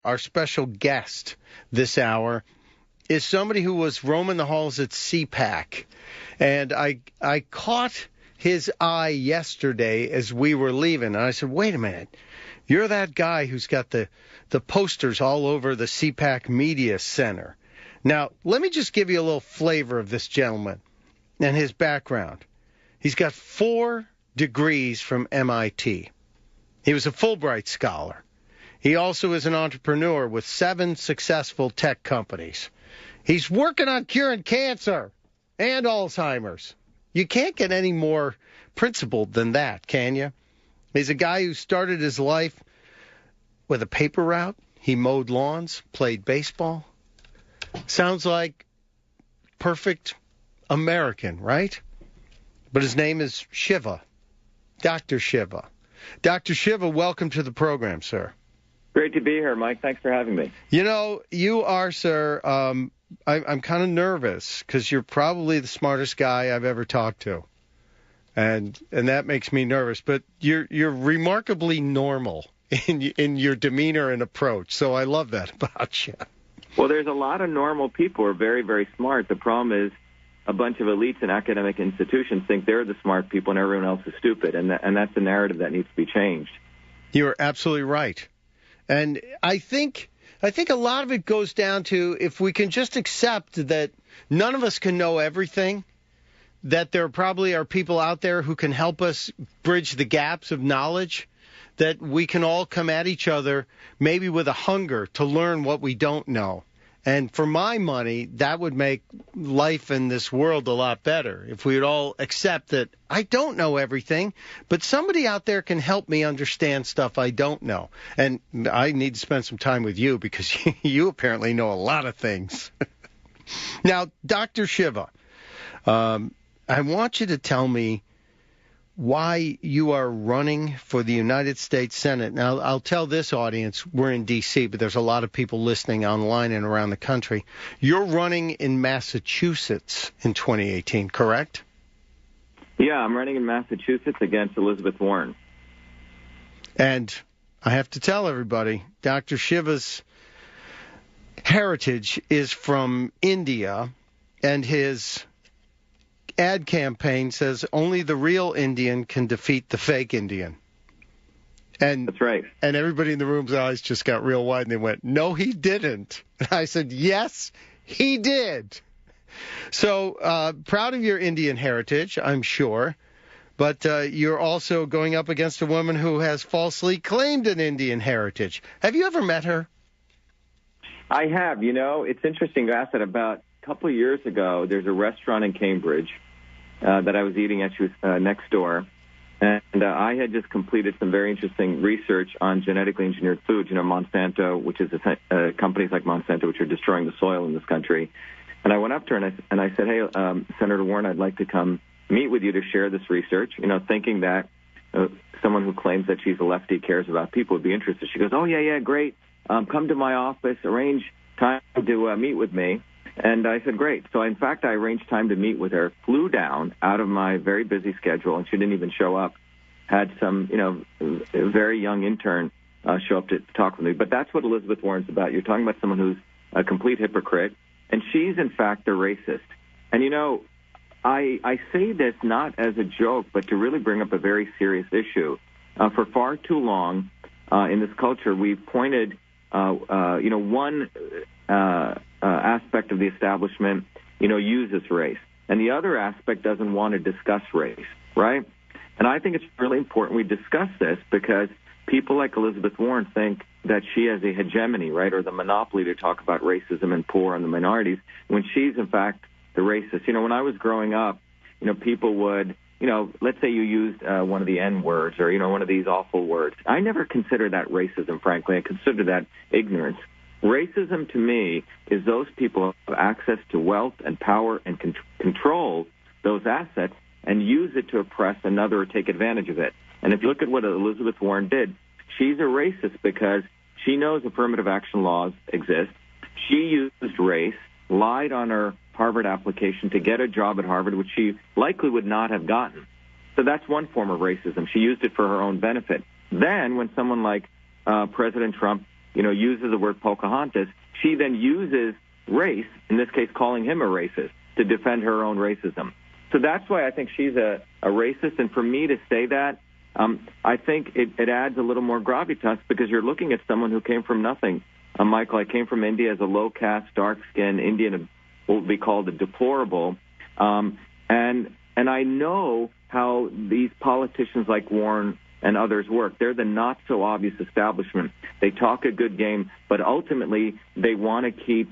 our special guest this hour is somebody who was roaming the halls at CPAC. And I caught his eye yesterday as we were leaving. And I said, wait a minute. You're that guy who's got the posters all over the CPAC Media Center. Now, let me just give you a little flavor of this gentleman and his background. He's got 4 degrees from MIT. He was a Fulbright scholar. He also is an entrepreneur with 7 successful tech companies. He's working on curing cancer and Alzheimer's. You can't get any more principled than that, can you? He's a guy who started his life with a paper route. He mowed lawns, played baseball. Sounds like perfect American, right? But his name is Shiva, Dr. Shiva. Dr. Shiva, welcome to the program, sir. Great to be here, Mike. Thanks for having me. You know, you are, sir, I'm kind of nervous because you're probably the smartest guy I've ever talked to. And that makes me nervous. But you're remarkably normal in your demeanor and approach. So I love that about you. Well, there's a lot of normal people who are very, very smart. The problem is a bunch of elites in academic institutions think they're the smart people and everyone else is stupid. And that's the narrative that needs to be changed. You're absolutely right. And I think a lot of it goes down to if we can just accept that none of us can know everything, that there probably are people out there who can help us bridge the gaps of knowledge, that we can all come at each other maybe with a hunger to learn what we don't know. And for my money, that would make life in this world a lot better if we would all accept that I don't know everything, but somebody out there can help me understand stuff I don't know. And I need to spend some time with you because you apparently know a lot of things. Now, Dr. Shiva, I want you to tell me why you are running for the United States Senate. Now, I'll tell this audience, we're in D.C., but there's a lot of people listening online and around the country. You're running in Massachusetts in 2018, correct? Yeah, I'm running in Massachusetts against Elizabeth Warren. And I have to tell everybody, Dr. Shiva's heritage is from India, and his ad campaign says only the real Indian can defeat the fake Indian. And that's right. And everybody in the room's eyes just got real wide and they went, no, he didn't. And I said, yes, he did. So proud of your Indian heritage, I'm sure. But you're also going up against a woman who has falsely claimed an Indian heritage. Have you ever met her? I have. You know, it's interesting to ask that. About a couple of years ago, there's a restaurant in Cambridge that I was eating at. She was next door. And I had just completed some very interesting research on genetically engineered foods. You know, Monsanto, which is companies like Monsanto, which are destroying the soil in this country. And I went up to her and I said, hey, Senator Warren, I'd like to come meet with you to share this research, you know, thinking that someone who claims that she's a lefty cares about people would be interested. She goes, oh, yeah, great. Come to my office, arrange time to meet with me. And I said, great. So, in fact, I arranged time to meet with her, flew down out of my very busy schedule, and she didn't even show up. Had some, you know, a very young intern show up to talk with me. But that's what Elizabeth Warren's about. You're talking about someone who's a complete hypocrite, and she's, in fact, a racist. And, you know, I say this not as a joke, but to really bring up a very serious issue. For far too long in this culture, we've pointed, one aspect of the establishment, you know, uses race. And the other aspect doesn't want to discuss race, right? And I think it's really important we discuss this because people like Elizabeth Warren think that she has a hegemony, right, or the monopoly to talk about racism and poor and the minorities, when she's, in fact, the racist. You know, when I was growing up, you know, people would, you know, let's say you used one of the N words or, you know, one of these awful words. I never considered that racism, frankly. I considered that ignorance. Racism to me is those people who have access to wealth and power and control those assets and use it to oppress another or take advantage of it. And if you look at what Elizabeth Warren did, she's a racist because she knows affirmative action laws exist. She used race, lied on her Harvard application to get a job at Harvard, which she likely would not have gotten. So that's one form of racism. She used it for her own benefit. Then when someone like President Trump uses the word Pocahontas, she then uses race, in this case calling him a racist, to defend her own racism. So that's why I think she's a racist. And for me to say that, I think it adds a little more gravitas, because you're looking at someone who came from nothing. Michael, I came from India as a low-caste, dark-skinned Indian, what would be called a deplorable. And I know how these politicians like Warren and others work. They're the not-so-obvious establishment. They talk a good game, but ultimately they want to keep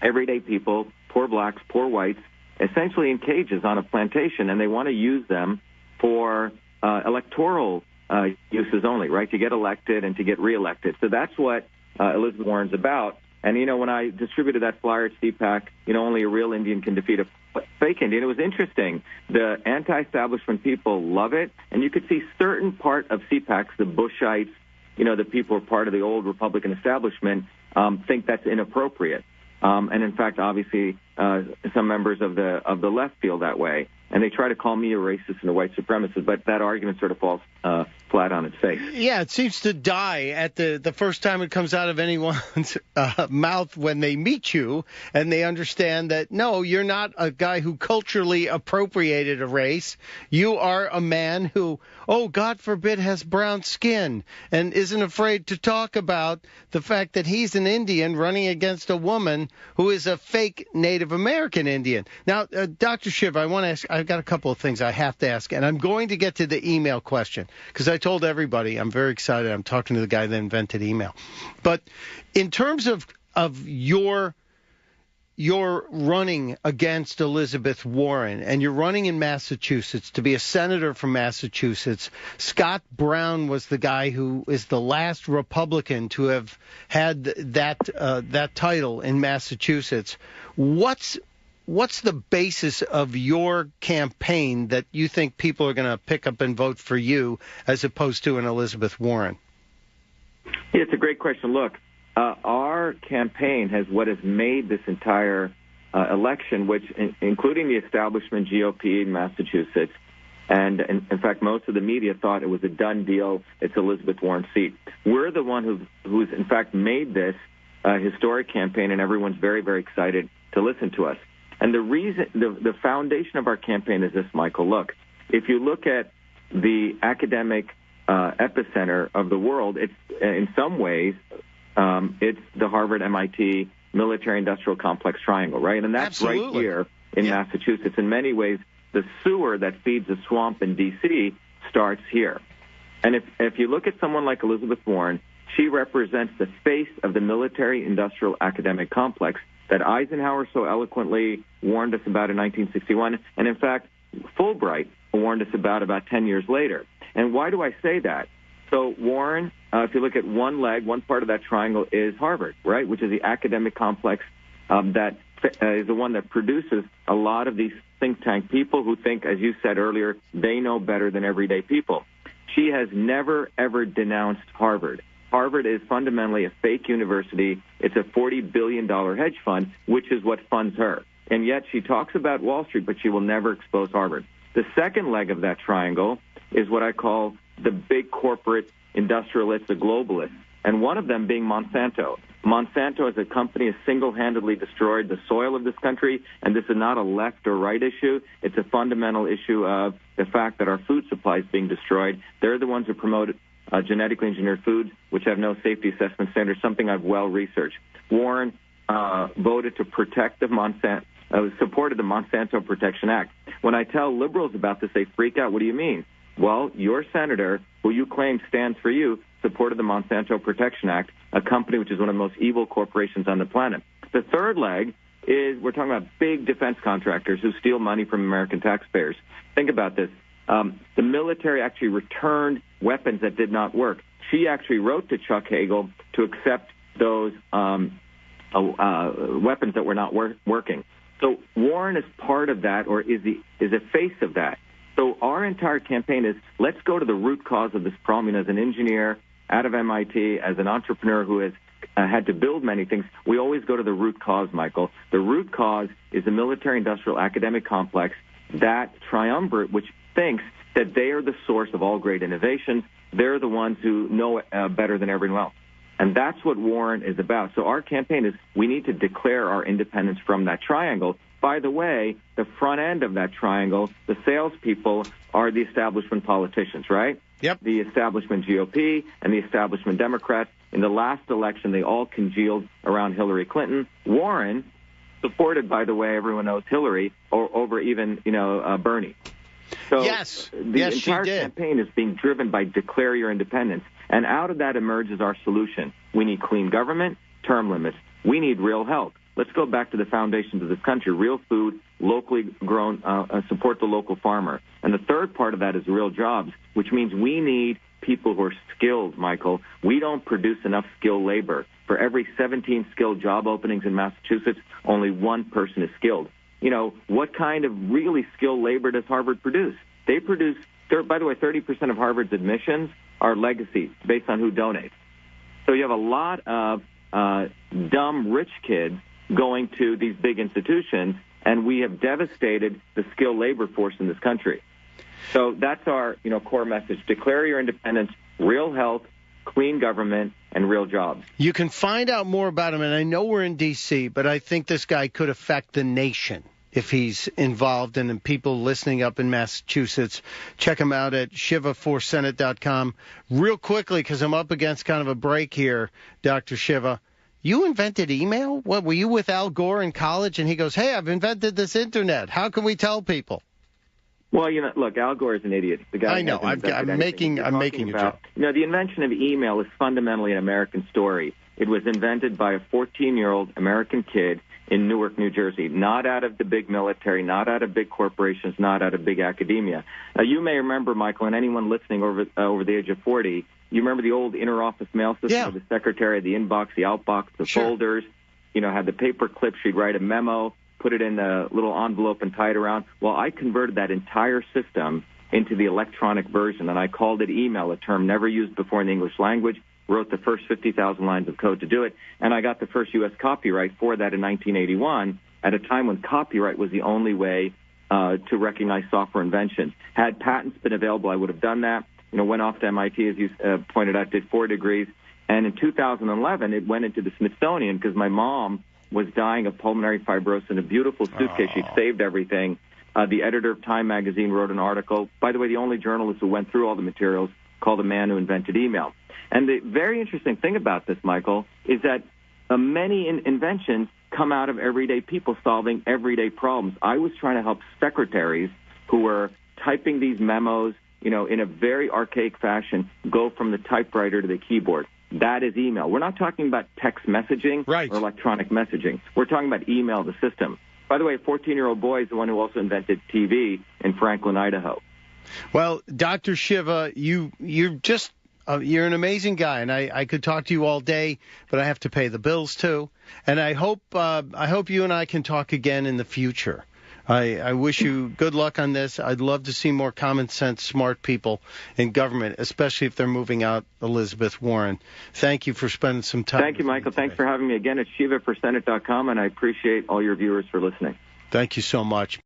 everyday people, poor blacks, poor whites, essentially in cages on a plantation, and they want to use them for electoral uses only, right, to get elected and to get reelected. So that's what Elizabeth Warren's about. And, when I distributed that flyer at CPAC, only a real Indian can defeat a fake Indian, it was interesting. The anti-establishment people love it, and you could see certain part of CPACs, the Bushites, the people who are part of the old Republican establishment, think that's inappropriate. And in fact, obviously, some members of the left feel that way, and they try to call me a racist and a white supremacist, but that argument sort of falls flat on its face. Yeah, it seems to die at the first time it comes out of anyone's mouth when they meet you, and they understand that, no, you're not a guy who culturally appropriated a race. You are a man who, God forbid, has brown skin and isn't afraid to talk about the fact that he's an Indian running against a woman who is a fake Native American Indian. Now, Dr. Shiva, I want to ask, I've got a couple of things I have to ask, and I'm going to get to the email question, because I told everybody I'm very excited. I'm talking to the guy that invented email. But in terms of your running against Elizabeth Warren, and you're running in Massachusetts to be a senator from Massachusetts, Scott Brown was the guy who is the last Republican to have had that title in Massachusetts. What's the basis of your campaign that you think people are going to pick up and vote for you as opposed to an Elizabeth Warren? Yeah, it's a great question. Look, our campaign has what has made this entire election, which including the establishment GOP in Massachusetts, and in fact, most of the media thought it was a done deal. It's Elizabeth Warren's seat. We're the one who's in fact made this historic campaign, and everyone's very, very excited to listen to us. And the reason, the foundation of our campaign is this, Michael. Look, if you look at the academic epicenter of the world, it's in some ways it's the Harvard-MIT military-industrial complex triangle, right? And that's Absolutely. Right here in Massachusetts. In many ways, the sewer that feeds the swamp in D.C. starts here. And if you look at someone like Elizabeth Warren, she represents the face of the military-industrial academic complex that Eisenhower so eloquently warned us about in 1961, and in fact, Fulbright warned us about 10 years later. And why do I say that? So Warren, if you look at one part of that triangle is Harvard, right, which is the academic complex that is the one that produces a lot of these think tank people who think, as you said earlier, they know better than everyday people. She has never, ever denounced Harvard. Harvard is fundamentally a fake university. It's a $40 billion hedge fund, which is what funds her. And yet she talks about Wall Street, but she will never expose Harvard. The second leg of that triangle is what I call the big corporate industrialists, the globalists, and one of them being Monsanto. Monsanto as a company has single-handedly destroyed the soil of this country, and this is not a left or right issue. It's a fundamental issue of the fact that our food supply is being destroyed. They're the ones who promote genetically engineered foods, which have no safety assessment standards, something I've well researched. Warren voted to protect the supported the Monsanto Protection Act. When I tell liberals about this, they freak out. What do you mean? Well, your senator, who you claim stands for you, supported the Monsanto Protection Act, a company which is one of the most evil corporations on the planet. The third leg is we're talking about big defense contractors who steal money from American taxpayers. Think about this. The military actually returned weapons that did not work. She actually wrote to Chuck Hagel to accept those weapons that were not working. So Warren is part of that, or is a face of that. So our entire campaign is let's go to the root cause of this problem. As an engineer out of MIT, as an entrepreneur who has had to build many things, we always go to the root cause, Michael. The root cause is the military-industrial academic complex, that triumvirate which thinks that they are the source of all great innovations. They're the ones who know it better than everyone else. And that's what Warren is about. So our campaign is we need to declare our independence from that triangle. By the way, the front end of that triangle, the salespeople are the establishment politicians, right? Yep. The establishment GOP and the establishment Democrats. In the last election, they all congealed around Hillary Clinton. Warren, supported, by the way, everyone knows Hillary, or over even, Bernie. So yes, the entire campaign is being driven by declare your independence. And out of that emerges our solution. We need clean government, term limits. We need real health. Let's go back to the foundations of this country. Real food, locally grown, support the local farmer. And the third part of that is real jobs, which means we need people who are skilled, Michael. We don't produce enough skilled labor. For every 17 skilled job openings in Massachusetts, only one person is skilled. What kind of really skilled labor does Harvard produce? They produce, by the way, 30% of Harvard's admissions are legacy based on who donates. So you have a lot of dumb rich kids going to these big institutions, and we have devastated the skilled labor force in this country. So that's our core message. Declare your independence, real health, clean government, and real jobs. You can find out more about him, and I know we're in D.C., but I think this guy could affect the nation if he's involved, and people listening up in Massachusetts, check him out at shiva4senate.com. Real quickly, because I'm up against kind of a break here, Dr. Shiva, you invented email? What, were you with Al Gore in college, and he goes, hey, I've invented this Internet. How can we tell people? Well, look, Al Gore is an idiot. The guy I know. I'm making a joke. The invention of email is fundamentally an American story. It was invented by a 14-year-old American kid in Newark, New Jersey, not out of the big military, not out of big corporations, not out of big academia. You may remember, Michael, and anyone listening over the age of 40, you remember the old inter-office mail system with the secretary, the inbox, the outbox, the folders, had the paper clip. She'd write a memo, put it in a little envelope and tie it around. Well, I converted that entire system into the electronic version, and I called it email, a term never used before in the English language, wrote the first 50,000 lines of code to do it, and I got the first U.S. copyright for that in 1981 at a time when copyright was the only way to recognize software inventions. Had patents been available, I would have done that. Went off to MIT, as you pointed out, did 4 degrees, and in 2011, it went into the Smithsonian because my mom was dying of pulmonary fibrosis in a beautiful suitcase. She'd saved everything. The editor of Time magazine wrote an article, by the way, the only journalist who went through all the materials, called The Man Who Invented Email. And the very interesting thing about this, Michael, is that many inventions come out of everyday people solving everyday problems. I was trying to help secretaries who were typing these memos, in a very archaic fashion, go from the typewriter to the keyboard. That is email. We're not talking about text messaging or electronic messaging. We're talking about email, the system. By the way, a 14-year-old boy is the one who also invented TV in Franklin, Idaho. Well, Dr. Shiva, you're an amazing guy, and I could talk to you all day, but I have to pay the bills too. And I hope you and I can talk again in the future. I wish you good luck on this. I'd love to see more common sense, smart people in government, especially if they're moving out Elizabeth Warren. Thank you for spending some time. Thank you, Michael. Thanks for having me again at shiva4senate.com, and I appreciate all your viewers for listening. Thank you so much.